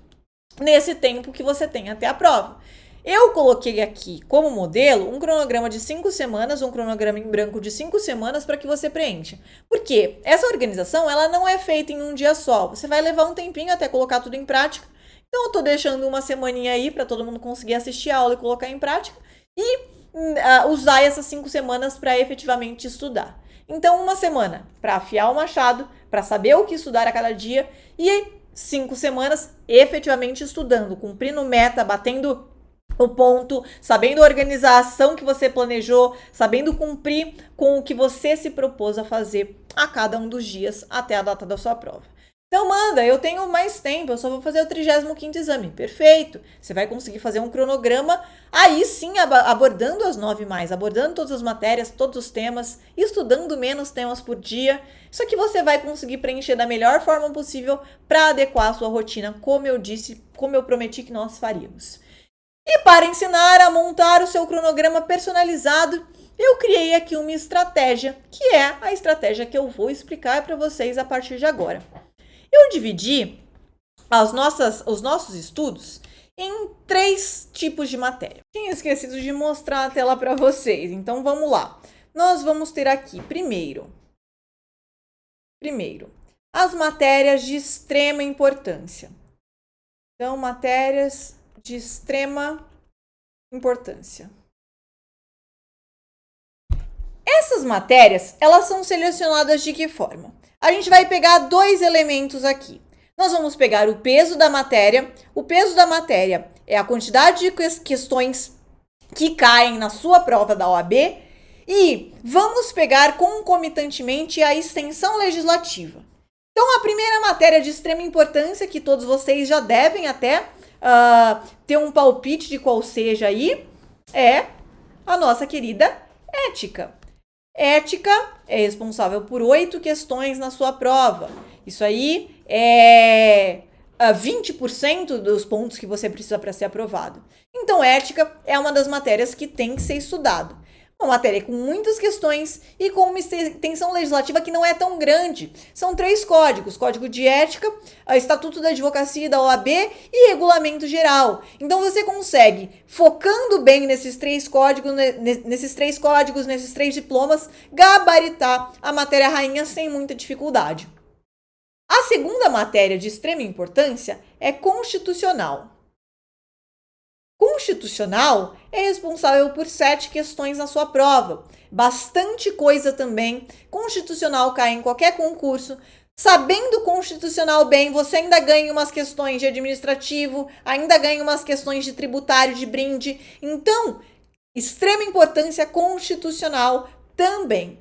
nesse tempo que você tem até a prova. Eu coloquei aqui como modelo um cronograma de 5 semanas, um cronograma em branco de 5 semanas para que você preencha. Porque essa organização ela não é feita em um dia só. Você vai levar um tempinho até colocar tudo em prática. Então eu estou deixando uma semaninha aí para todo mundo conseguir assistir a aula e colocar em prática. E usar essas 5 semanas para efetivamente estudar. Então uma semana para afiar o machado, para saber o que estudar a cada dia. E 5 semanas efetivamente estudando, cumprindo meta, batendo o ponto, sabendo organizar a ação que você planejou, sabendo cumprir com o que você se propôs a fazer a cada um dos dias até a data da sua prova. Então manda, eu tenho mais tempo, eu só vou fazer o 35º exame. Perfeito! Você vai conseguir fazer um cronograma, aí sim abordando as 9 mais, abordando todas as matérias, todos os temas, estudando menos temas por dia. Isso aqui você vai conseguir preencher da melhor forma possível para adequar a sua rotina, como eu disse, como eu prometi que nós faríamos. E para ensinar a montar o seu cronograma personalizado, eu criei aqui uma estratégia, que é a estratégia que eu vou explicar para vocês a partir de agora. Eu dividi os nossos estudos em 3 tipos de matéria. Tinha esquecido de mostrar a tela para vocês, então vamos lá. Nós vamos ter aqui, primeiro, as matérias de extrema importância. Então, matérias de extrema importância. Essas matérias, elas são selecionadas de que forma? A gente vai pegar 2 elementos aqui. Nós vamos pegar o peso da matéria. O peso da matéria é a quantidade de questões que caem na sua prova da OAB e vamos pegar concomitantemente a extensão legislativa. Então, a primeira matéria de extrema importância, que todos vocês já devem até ter um palpite de qual seja aí, é a nossa querida ética. Ética é responsável por 8 questões na sua prova. Isso aí é 20% dos pontos que você precisa para ser aprovado. Então, ética é uma das matérias que tem que ser estudado. Uma matéria com muitas questões e com uma extensão legislativa que não é tão grande. São 3 códigos: Código de Ética, Estatuto da Advocacia e da OAB e Regulamento Geral. Então você consegue, focando bem nesses 3 códigos, nesses 3 diplomas, gabaritar a matéria rainha sem muita dificuldade. A segunda matéria de extrema importância é constitucional. Constitucional é responsável por 7 questões na sua prova. Bastante coisa também. Constitucional cai em qualquer concurso. Sabendo constitucional bem, você ainda ganha umas questões de administrativo, ainda ganha umas questões de tributário, de brinde. Então, extrema importância constitucional também.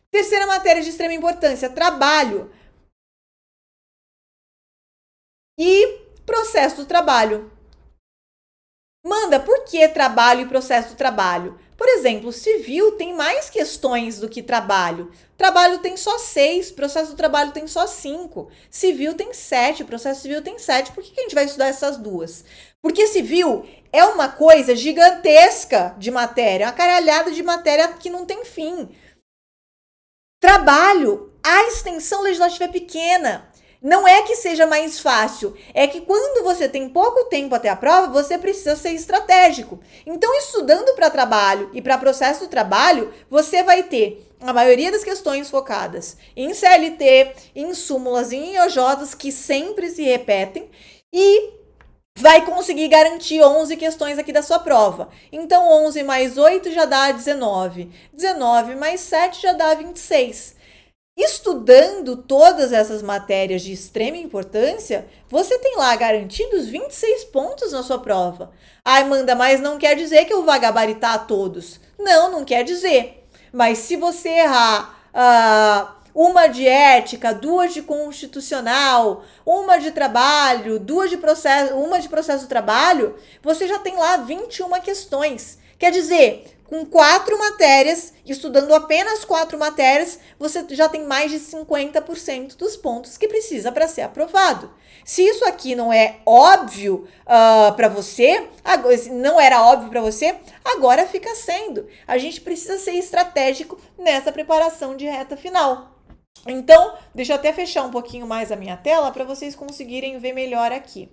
Terceira matéria de extrema importância, trabalho e processo do trabalho. Manda, por que trabalho e processo do trabalho? Por exemplo, civil tem mais questões do que trabalho. Trabalho tem só 6, processo do trabalho tem só 5. Civil tem 7, processo civil tem 7. Por que a gente vai estudar essas duas? Porque civil é uma coisa gigantesca de matéria, uma caralhada de matéria que não tem fim. Trabalho, a extensão legislativa é pequena. Não é que seja mais fácil, é que quando você tem pouco tempo até a prova, você precisa ser estratégico. Então, estudando para trabalho e para processo do trabalho, você vai ter a maioria das questões focadas em CLT, em súmulas e em OJs que sempre se repetem e vai conseguir garantir 11 questões aqui da sua prova. Então, 11 mais 8 já dá 19. 19 mais 7 já dá 26. Estudando todas essas matérias de extrema importância, você tem lá garantidos 26 pontos na sua prova. Ah, Amanda, mas não quer dizer que eu vá gabaritar todos. Não quer dizer. Mas se você errar uma de ética, 2 de constitucional, uma de trabalho, uma de processo do trabalho, você já tem lá 21 questões. Quer dizer, com 4 matérias, estudando apenas 4 matérias, você já tem mais de 50% dos pontos que precisa para ser aprovado. Se isso aqui não é óbvio para você, não era óbvio para você, agora fica sendo. A gente precisa ser estratégico nessa preparação de reta final. Então, deixa eu até fechar um pouquinho mais a minha tela para vocês conseguirem ver melhor aqui.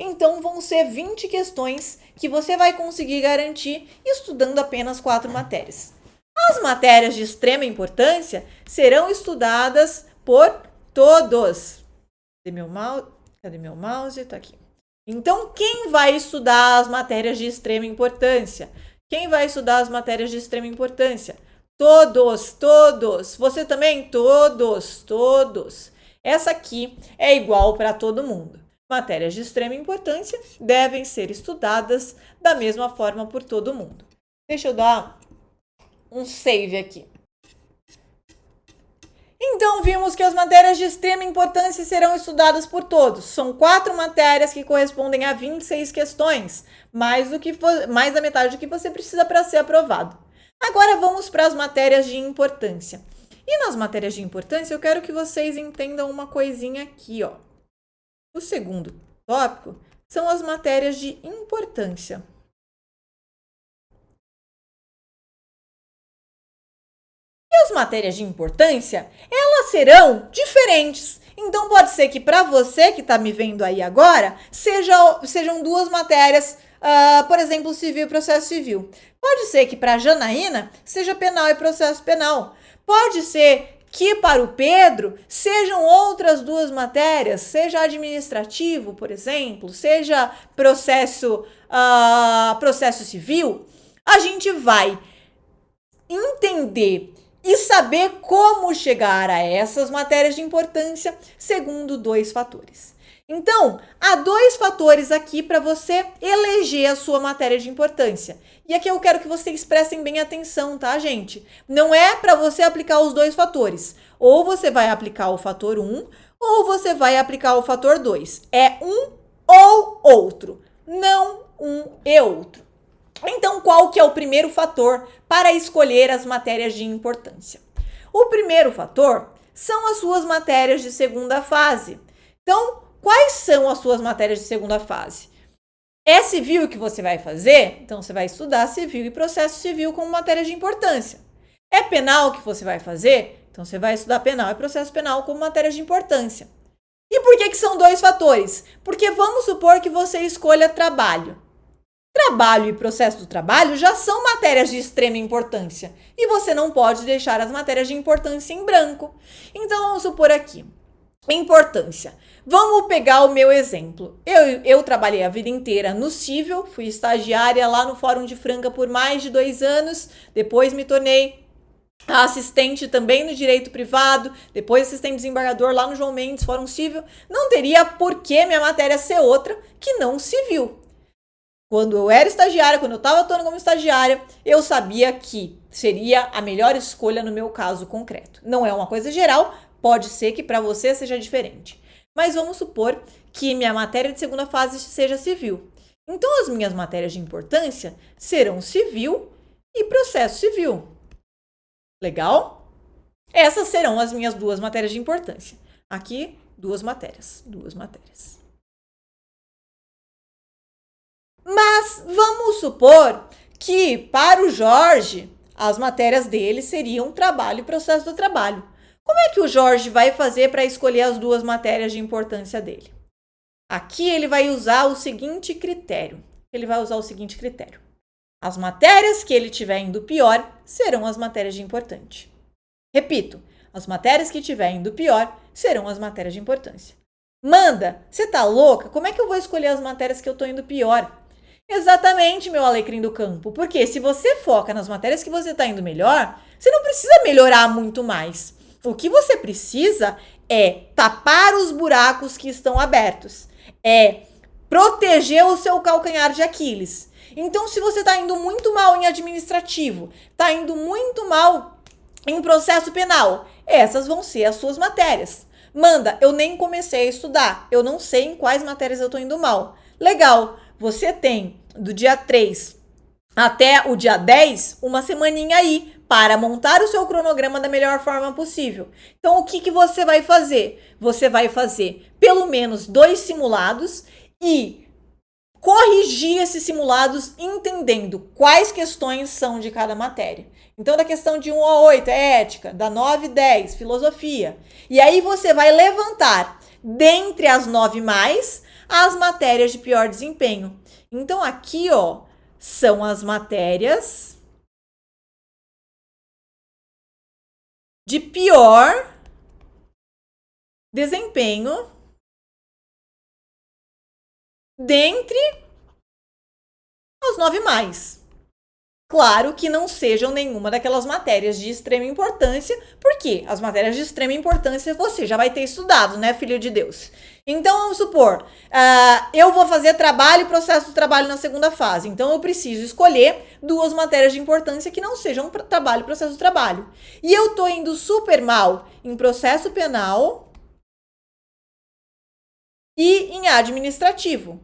Então, vão ser 20 questões que você vai conseguir garantir estudando apenas 4 matérias. As matérias de extrema importância serão estudadas por todos. Cadê meu mouse? Tá aqui. Então, quem vai estudar as matérias de extrema importância? Quem vai estudar as matérias de extrema importância? Todos. Você também? Todos. Essa aqui é igual para todo mundo. Matérias de extrema importância devem ser estudadas da mesma forma por todo mundo. Deixa eu dar um save aqui. Então, vimos que as matérias de extrema importância serão estudadas por todos. São 4 matérias que correspondem a 26 questões, mais da metade do que você precisa para ser aprovado. Agora vamos para as matérias de importância. E nas matérias de importância, eu quero que vocês entendam uma coisinha aqui, ó. O segundo tópico são as matérias de importância. E as matérias de importância, elas serão diferentes. Então, pode ser que para você que está me vendo aí agora, sejam 2 matérias, por exemplo, civil e processo civil. Pode ser que para a Janaína seja penal e processo penal. Pode ser que para o Pedro sejam outras 2 matérias, seja administrativo, por exemplo, seja processo civil. A gente vai entender e saber como chegar a essas matérias de importância segundo 2 fatores. Então, há 2 fatores aqui para você eleger a sua matéria de importância. E aqui eu quero que vocês prestem bem atenção, tá, gente? Não é para você aplicar os 2 fatores. Ou você vai aplicar o fator 1, ou você vai aplicar o fator 2. É um ou outro, não um e outro. Então, qual que é o primeiro fator para escolher as matérias de importância? O primeiro fator são as suas matérias de segunda fase. Então, quais são as suas matérias de segunda fase? É civil que você vai fazer? Então, você vai estudar civil e processo civil como matéria de importância. É penal que você vai fazer? Então, você vai estudar penal e processo penal como matéria de importância. E por que são 2 fatores? Porque vamos supor que você escolha trabalho. Trabalho e processo do trabalho já são matérias de extrema importância. E você não pode deixar as matérias de importância em branco. Então, vamos supor aqui. Importância. Vamos pegar o meu exemplo. Eu trabalhei a vida inteira no Cível, fui estagiária lá no Fórum de Franca por mais de 2 anos, depois me tornei assistente também no direito privado, depois assistente desembargador lá no João Mendes, Fórum Cível. Não teria por que minha matéria ser outra que não civil. Quando eu era estagiária, quando eu estava atuando como estagiária, eu sabia que seria a melhor escolha no meu caso concreto. Não é uma coisa geral, pode ser que para você seja diferente. Mas vamos supor que minha matéria de segunda fase seja civil. Então, as minhas matérias de importância serão civil e processo civil. Legal? Essas serão as minhas 2 matérias de importância. Aqui, 2 matérias. Mas vamos supor que para o Jorge, as matérias dele seriam trabalho e processo do trabalho. Como é que o Jorge vai fazer para escolher as 2 matérias de importância dele? Aqui ele vai usar o seguinte critério. As matérias que ele tiver indo pior serão as matérias de importância. Repito, as matérias que tiver indo pior serão as matérias de importância. Manda, você tá louca? Como é que eu vou escolher as matérias que eu tô indo pior? Exatamente, meu alecrim do campo. Porque se você foca nas matérias que você tá indo melhor, você não precisa melhorar muito mais. O que você precisa é tapar os buracos que estão abertos. É proteger o seu calcanhar de Aquiles. Então, se você está indo muito mal em administrativo, está indo muito mal em processo penal, essas vão ser as suas matérias. Manda, eu nem comecei a estudar, eu não sei em quais matérias eu estou indo mal. Legal, você tem do dia 3 até o dia 10, uma semaninha aí para montar o seu cronograma da melhor forma possível. Então, o que você vai fazer? Você vai fazer pelo menos 2 simulados e corrigir esses simulados entendendo quais questões são de cada matéria. Então, da questão de 1 a 8 é ética, da 9 e 10, filosofia. E aí você vai levantar, dentre as 9 mais, as matérias de pior desempenho. Então, aqui, ó, são as matérias de pior desempenho dentre os 9 mais. Claro que não sejam nenhuma daquelas matérias de extrema importância, porque as matérias de extrema importância você já vai ter estudado, né, filho de Deus? Então, vamos supor, eu vou fazer trabalho e processo do trabalho na segunda fase. Então, eu preciso escolher 2 matérias de importância que não sejam trabalho e processo do trabalho. E eu tô indo super mal em processo penal e em administrativo.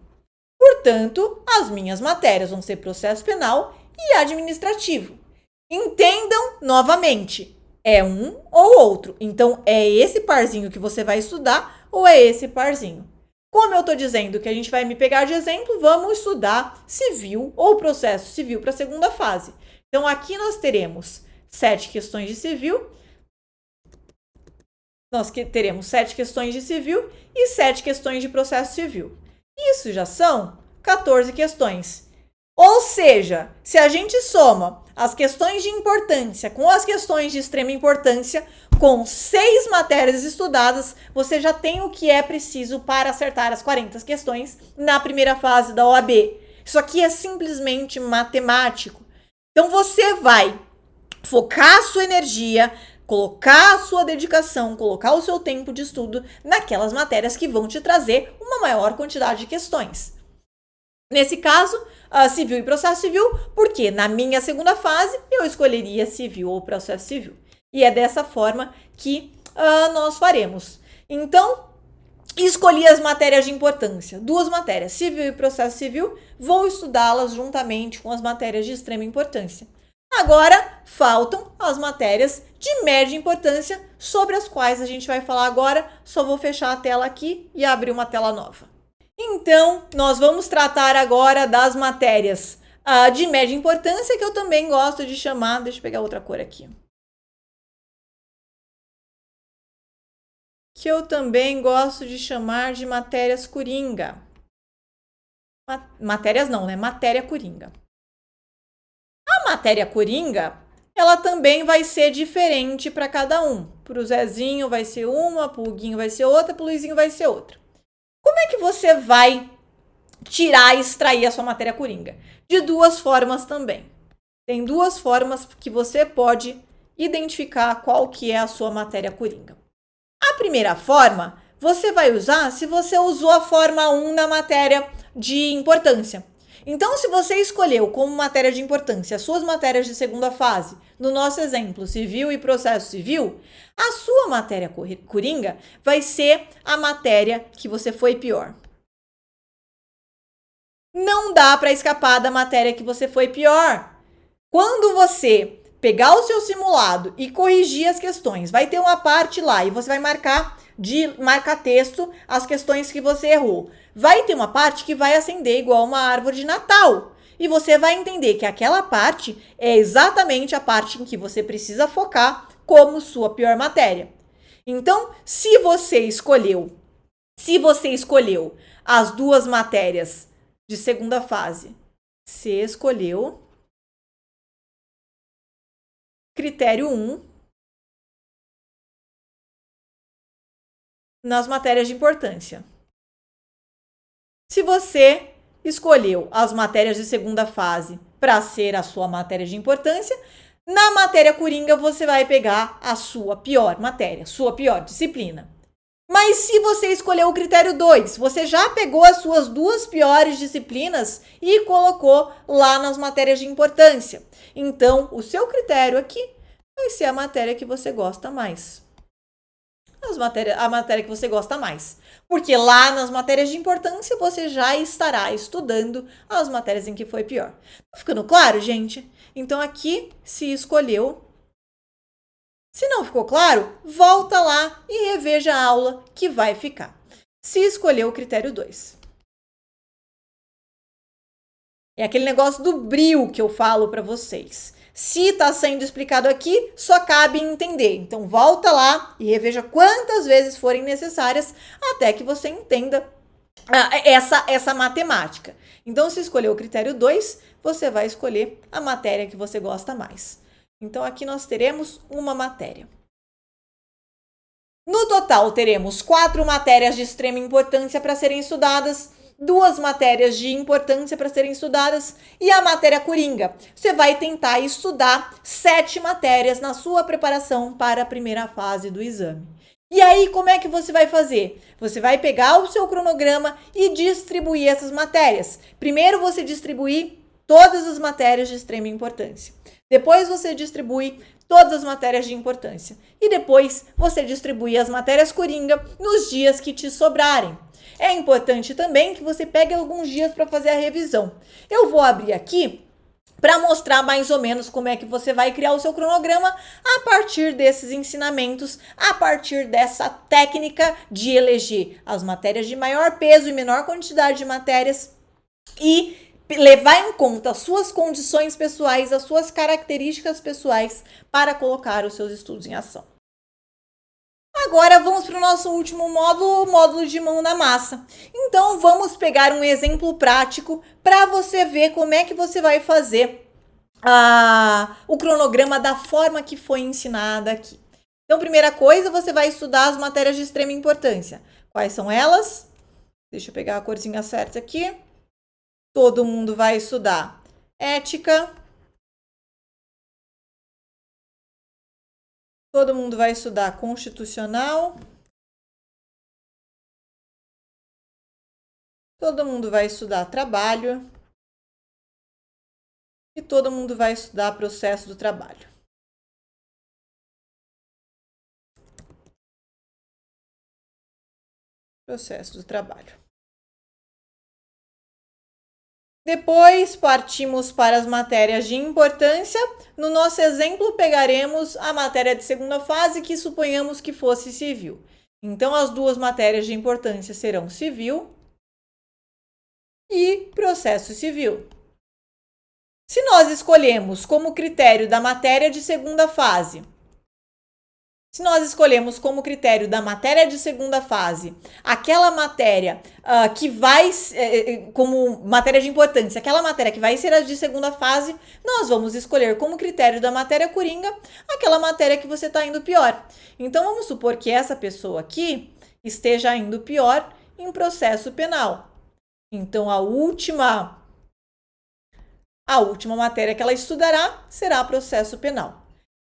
Portanto, as minhas matérias vão ser processo penal e administrativo. Entendam novamente, é um ou outro. Então, é esse parzinho que você vai estudar ou é esse parzinho? Como eu estou dizendo que a gente vai me pegar de exemplo, vamos estudar civil ou processo civil para a segunda fase. Então, aqui nós teremos 7 questões de civil. Nós teremos 7 questões de civil e 7 questões de processo civil. Isso já são 14 questões. Ou seja, se a gente soma as questões de importância com as questões de extrema importância, com 6 matérias estudadas, você já tem o que é preciso para acertar as 40 questões na primeira fase da OAB. Isso aqui é simplesmente matemático. Então você vai focar a sua energia, colocar a sua dedicação, colocar o seu tempo de estudo naquelas matérias que vão te trazer uma maior quantidade de questões. Nesse caso, civil e processo civil, porque na minha segunda fase eu escolheria civil ou processo civil. E é dessa forma que nós faremos. Então, escolhi as matérias de importância. 2 matérias, civil e processo civil. Vou estudá-las juntamente com as matérias de extrema importância. Agora, faltam as matérias de média importância, sobre as quais a gente vai falar agora. Só vou fechar a tela aqui e abrir uma tela nova. Então, nós vamos tratar agora das matérias de média importância, que eu também gosto de chamar... Deixa eu pegar outra cor aqui. Que eu também gosto de chamar de matérias coringa. Matérias não, né? Matéria coringa. A matéria coringa ela também vai ser diferente para cada um. Para o Zezinho vai ser uma, para o Huguinho vai ser outra, para o Luizinho vai ser outra. Como é que você vai tirar e extrair a sua matéria coringa? De duas formas também. Tem duas formas que você pode identificar qual que é a sua matéria coringa. A primeira forma, você vai usar se você usou a forma 1 na matéria de importância. Então, se você escolheu como matéria de importância as suas matérias de segunda fase, no nosso exemplo, civil e processo civil, a sua matéria coringa vai ser a matéria que você foi pior. Não dá para escapar da matéria que você foi pior. Quando você pegar o seu simulado e corrigir as questões, vai ter uma parte lá e você vai marcar texto as questões que você errou. Vai ter uma parte que vai acender igual uma árvore de Natal. E você vai entender que aquela parte é exatamente a parte em que você precisa focar como sua pior matéria. Então, se você escolheu as duas matérias de segunda fase, você escolheu critério 1 nas matérias de importância. Se você escolheu as matérias de segunda fase para ser a sua matéria de importância, na matéria coringa você vai pegar a sua pior matéria, sua pior disciplina. Mas se você escolheu o critério 2, você já pegou as suas duas piores disciplinas e colocou lá nas matérias de importância. Então, o seu critério aqui vai ser a matéria que você gosta mais. A matéria que você gosta mais. Porque lá nas matérias de importância você já estará estudando as matérias em que foi pior. Tá ficando claro, gente? Então aqui se escolheu. Se não ficou claro, volta lá e reveja a aula que vai ficar. Se escolheu o critério 2. É aquele negócio do brio que eu falo para vocês. Se está sendo explicado aqui, só cabe entender. Então, volta lá e reveja quantas vezes forem necessárias até que você entenda essa matemática. Então, se escolher o critério 2, você vai escolher a matéria que você gosta mais. Então, aqui nós teremos uma matéria. No total, teremos 4 matérias de extrema importância para serem estudadas, 2 matérias de importância para serem estudadas e a matéria coringa. Você vai tentar estudar 7 matérias na sua preparação para a primeira fase do exame. E aí, como é que você vai fazer? Você vai pegar o seu cronograma e distribuir essas matérias. Primeiro, você distribui todas as matérias de extrema importância. Depois, você distribui todas as matérias de importância. E depois, você distribui as matérias coringa nos dias que te sobrarem. É importante também que você pegue alguns dias para fazer a revisão. Eu vou abrir aqui para mostrar mais ou menos como é que você vai criar o seu cronograma a partir desses ensinamentos, a partir dessa técnica de eleger as matérias de maior peso e menor quantidade de matérias e levar em conta as suas condições pessoais, as suas características pessoais para colocar os seus estudos em ação. Agora vamos para o nosso último módulo, o módulo de mão na massa. Então vamos pegar um exemplo prático para você ver como é que você vai fazer o cronograma da forma que foi ensinada aqui. Então, primeira coisa, você vai estudar as matérias de extrema importância. Quais são elas? Deixa eu pegar a corzinha certa aqui. Todo mundo vai estudar ética. Todo mundo vai estudar constitucional. Todo mundo vai estudar trabalho. E todo mundo vai estudar processo do trabalho. Processo do trabalho. Depois, partimos para as matérias de importância. No nosso exemplo, pegaremos a matéria de segunda fase, que suponhamos que fosse civil. Então, as 2 matérias de importância serão civil e processo civil. Se nós escolhemos como critério da matéria de segunda fase Se nós escolhemos como critério da matéria de segunda fase aquela matéria que vai, como matéria de importância, aquela matéria que vai ser a de segunda fase, nós vamos escolher como critério da matéria coringa aquela matéria que você está indo pior. Então, vamos supor que essa pessoa aqui esteja indo pior em processo penal. Então, a última matéria que ela estudará será processo penal.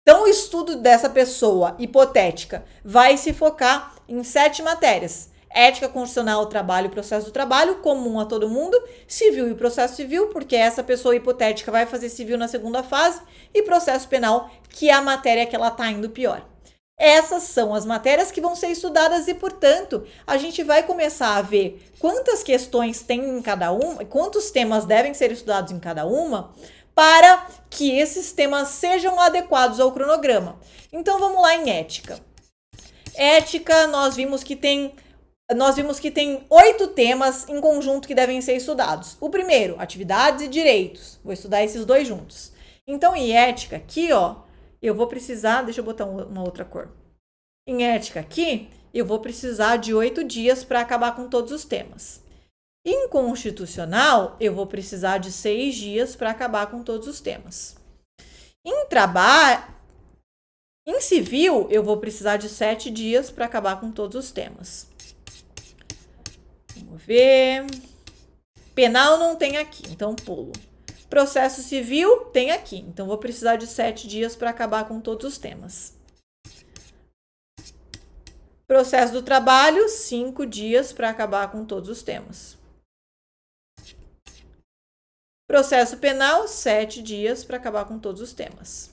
Então, o estudo dessa pessoa hipotética vai se focar em 7 matérias: ética constitucional, trabalho e processo do trabalho, comum a todo mundo, civil e processo civil, porque essa pessoa hipotética vai fazer civil na segunda fase, e processo penal, que é a matéria que ela está indo pior. Essas são as matérias que vão ser estudadas e, portanto, a gente vai começar a ver quantas questões tem em cada uma, quantos temas devem ser estudados em cada uma, para que esses temas sejam adequados ao cronograma. Então, vamos lá em ética. Ética, nós vimos que tem 8 temas em conjunto que devem ser estudados. O primeiro, atividades e direitos. Vou estudar esses 2 juntos. Então, em ética, aqui, ó, eu vou precisar... Deixa eu botar uma outra cor. Em ética, aqui, eu vou precisar de 8 dias para acabar com todos os temas. Em constitucional, eu vou precisar de 6 dias para acabar com todos os temas. Em civil, eu vou precisar de 7 dias para acabar com todos os temas. Vamos ver. Penal não tem aqui, então pulo. Processo civil tem aqui, então vou precisar de 7 dias para acabar com todos os temas. Processo do trabalho, 5 dias para acabar com todos os temas. Processo penal, 7 dias para acabar com todos os temas.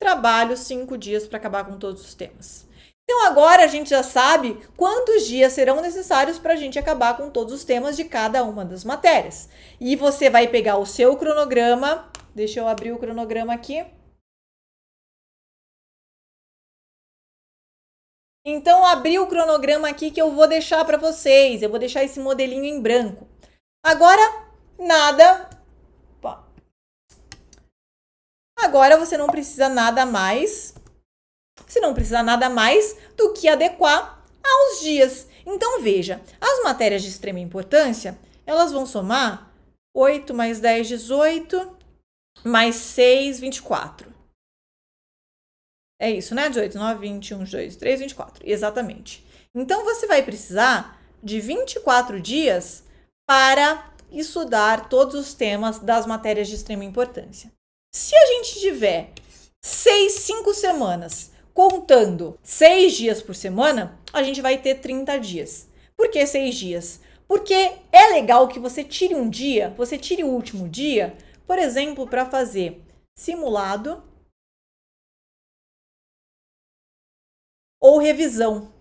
Trabalho, 5 dias para acabar com todos os temas. Então, agora a gente já sabe quantos dias serão necessários para a gente acabar com todos os temas de cada uma das matérias. E você vai pegar o seu cronograma. Deixa eu abrir o cronograma aqui. Então, abri o cronograma aqui que eu vou deixar para vocês. Eu vou deixar esse modelinho em branco. Agora, nada. Agora você não precisa nada mais. Você não precisa nada mais do que adequar aos dias. Então, veja, as matérias de extrema importância, elas vão somar 8 mais 10, 18, mais 6, 24. É isso, né? 18, 9, 20, 1, 2, 3, 24. Exatamente. Então, você vai precisar de 24 dias para estudar todos os temas das matérias de extrema importância. Se a gente tiver 5 semanas contando 6 dias por semana, a gente vai ter 30 dias. Por que 6 dias? Porque é legal que você tire um dia, você tire o último dia, por exemplo, para fazer simulado ou revisão.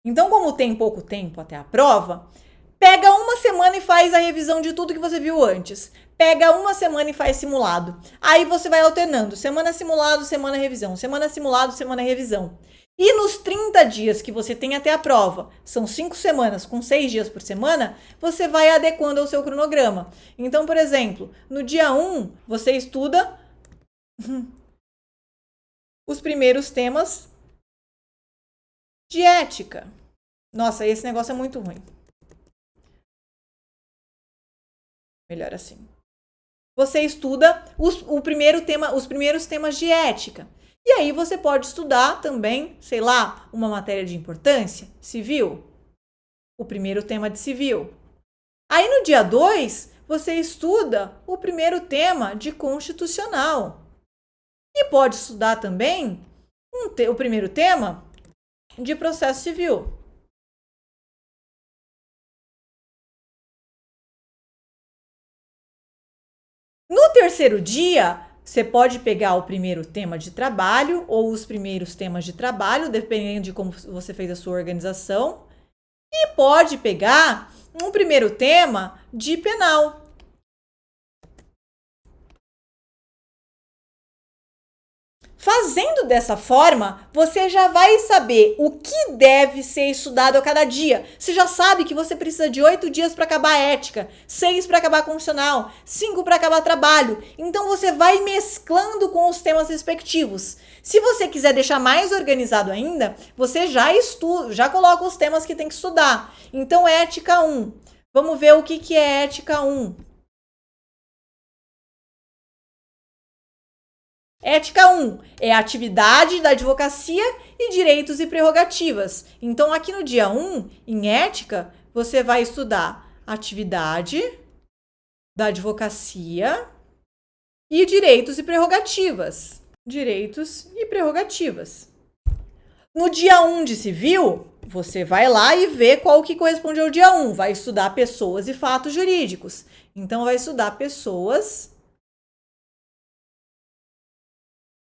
Então, como tem pouco tempo até a prova, pega uma semana e faz a revisão de tudo que você viu antes. Pega uma semana e faz simulado. Aí você vai alternando. Semana simulado, semana revisão. Semana simulado, semana revisão. E nos 30 dias que você tem até a prova, são 5 semanas com 6 dias por semana, você vai adequando ao seu cronograma. Então, por exemplo, no dia 1, você estuda os primeiros temas de ética. Nossa, esse negócio é muito ruim. Melhor assim. Você estuda os primeiros temas de ética. E aí você pode estudar também, sei lá, uma matéria de importância, civil. O primeiro tema de civil. Aí no dia 2, você estuda o primeiro tema de constitucional. E pode estudar também o primeiro tema de processo civil. No terceiro dia, você pode pegar o primeiro tema de trabalho ou os primeiros temas de trabalho, dependendo de como você fez a sua organização, e pode pegar um primeiro tema de penal. Fazendo dessa forma, você já vai saber o que deve ser estudado a cada dia. Você já sabe que você precisa de 8 dias para acabar a ética, 6 para acabar a constitucional, 5 para acabar trabalho. Então você vai mesclando com os temas respectivos. Se você quiser deixar mais organizado ainda, você já coloca os temas que tem que estudar. Então, ética 1. Vamos ver o que é ética 1. Ética 1 é a atividade da advocacia e direitos e prerrogativas. Então, aqui no dia 1, em ética, você vai estudar atividade da advocacia e direitos e prerrogativas. Direitos e prerrogativas. No dia 1 de civil, você vai lá e vê qual que corresponde ao dia 1. Vai estudar pessoas e fatos jurídicos. Então, vai estudar pessoas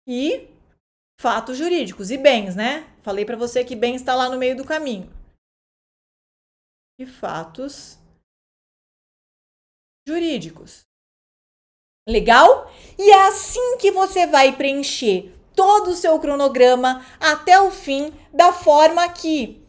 e fatos jurídicos e bens, né? Falei para você que bens está lá no meio do caminho. E fatos jurídicos. Legal? E é assim que você vai preencher todo o seu cronograma até o fim, da forma que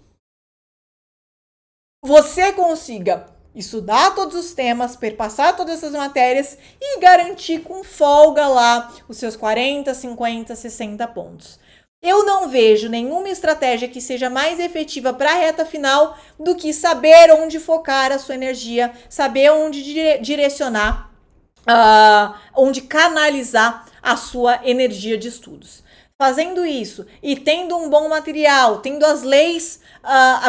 você consiga estudar todos os temas, perpassar todas essas matérias e garantir com folga lá os seus 40, 50, 60 pontos. Eu não vejo nenhuma estratégia que seja mais efetiva para a reta final do que saber onde focar a sua energia, saber onde direcionar, onde canalizar a sua energia de estudos. Fazendo isso e tendo um bom material, tendo as leis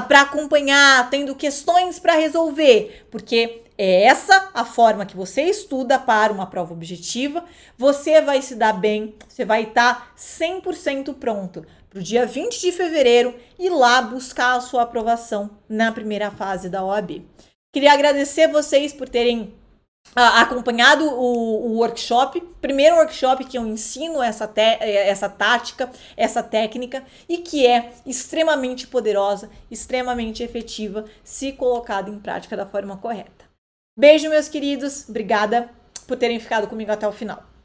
para acompanhar, tendo questões para resolver, porque é essa a forma que você estuda para uma prova objetiva, você vai se dar bem, você vai estar 100% pronto para o dia 20 de fevereiro ir lá buscar a sua aprovação na primeira fase da OAB. Queria agradecer vocês por terem acompanhado o workshop, primeiro workshop que eu ensino essa tática, essa técnica, e que é extremamente poderosa, extremamente efetiva, se colocada em prática da forma correta. Beijo, meus queridos, obrigada por terem ficado comigo até o final.